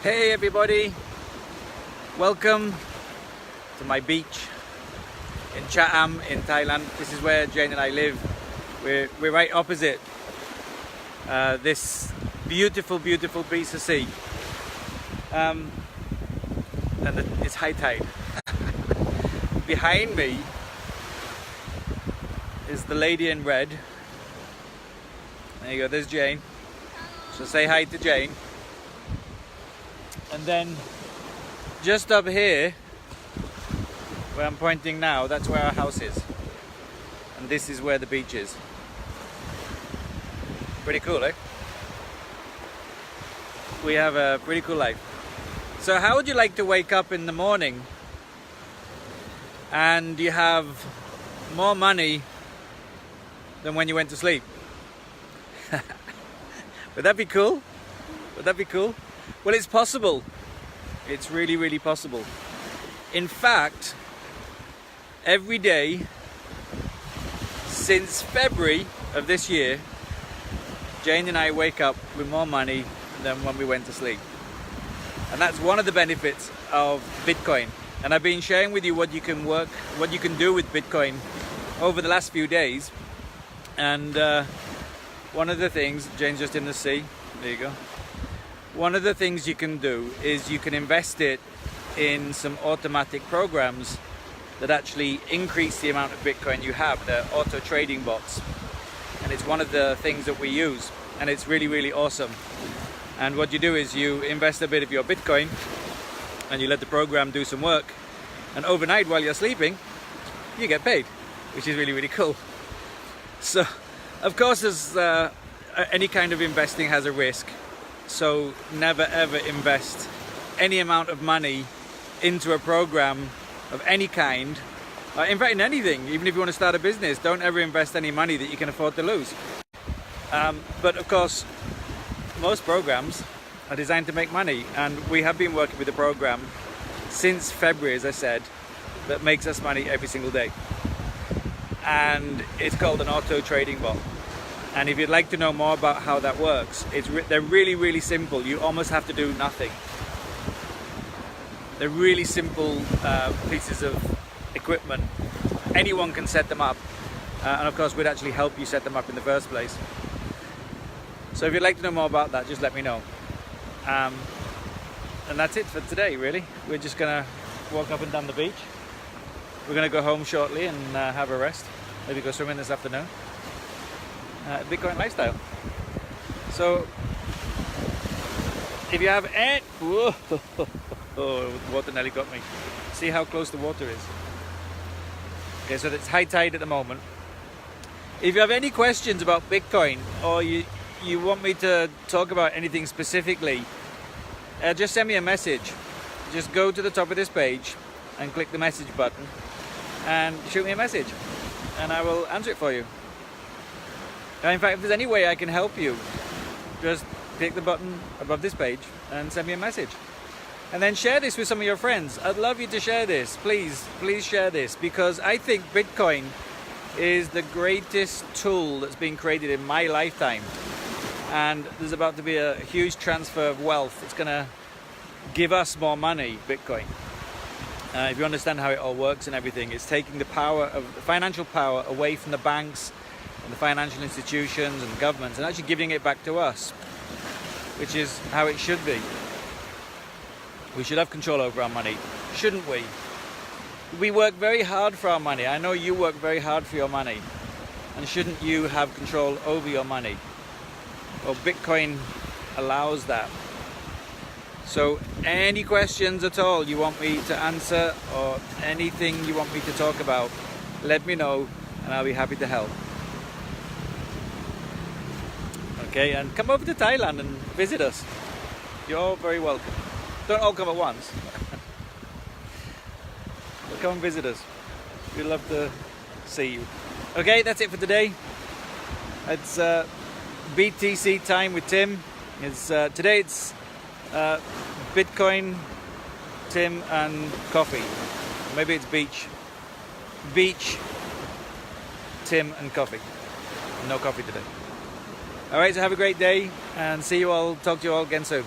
Hey everybody, welcome to my beach in Chatham in Thailand. This is where Jane and I live. We're right opposite this beautiful piece of sea, and it's high tide. Behind me is the lady in red. There you go, there's Jane. So say hi to Jane. And then just up here, where I'm pointing now, that's where our house is. And this is where the beach is. Pretty cool, eh? We have a pretty cool life. So how would you like to wake up in the morning and you have more money than when you went to sleep? Would that be cool? Would that be cool? Well, it's possible. It's really possible. In fact, every day since February of this year, Jane and I wake up with more money than when we went to sleep. And that's one of the benefits of Bitcoin. And I've been sharing with you what you can do with Bitcoin over the last few days. And one of the things, Jane's just in the sea, there you go. One of the things you can do is you can invest it in some automatic programs that actually increase the amount of Bitcoin you have. They're auto-trading bots. And it's one of the things that we use. And it's really awesome. And what you do is you invest a bit of your Bitcoin and you let the program do some work. And overnight while you're sleeping, you get paid, which is really cool. So, of course, as any kind of investing has a risk. So never ever invest any amount of money into a program of any kind. In fact, in anything, even if you want to start a business, don't ever invest any money that you can afford to lose. But of course, most programs are designed to make money, and we have been working with a program since February, as I said, that makes us money every single day. And it's called an auto trading bot. And if you'd like to know more about how that works, they're really simple. You almost have to do nothing. They're really simple pieces of equipment. Anyone can set them up. And of course, we'd actually help you set them up in the first place. So if you'd like to know more about that, just let me know. And that's it for today, really. We're just gonna walk up and down the beach. We're gonna go home shortly and have a rest. Maybe go swimming this afternoon. Bitcoin lifestyle. So if you have whoa, the water nearly got me. See how close the water is. Okay, so it's high tide at the moment. If you have any questions about Bitcoin, or you want me to talk about anything specifically, just send me a message. Just go to the top of this page and click the message button and shoot me a message, and I will answer it for you. In fact, if there's any way I can help you, just click the button above this page and send me a message. And then share this with some of your friends. I'd love you to share this. Please share this, because I think Bitcoin is the greatest tool that's been created in my lifetime. And there's about to be a huge transfer of wealth. It's going to give us more money, Bitcoin. If you understand how it all works and everything, it's taking the financial power away from the banks and the financial institutions and governments, and actually giving it back to us, which is how it should be. We should have control over our money, shouldn't we? We work very hard for our money. I know you work very hard for your money, and shouldn't you have control over your money? Well, Bitcoin allows that. So any questions at all you want me to answer, or anything you want me to talk about, let me know and I'll be happy to help. Okay, and come over to Thailand and visit us. You're all very welcome. Don't all come at once. But come and visit us. We'd love to see you. Okay, that's it for today. It's BTC time with Tim. Today it's Bitcoin, Tim and coffee. Maybe it's beach, Tim and coffee. No coffee today. All right, so have a great day and talk to you all again soon.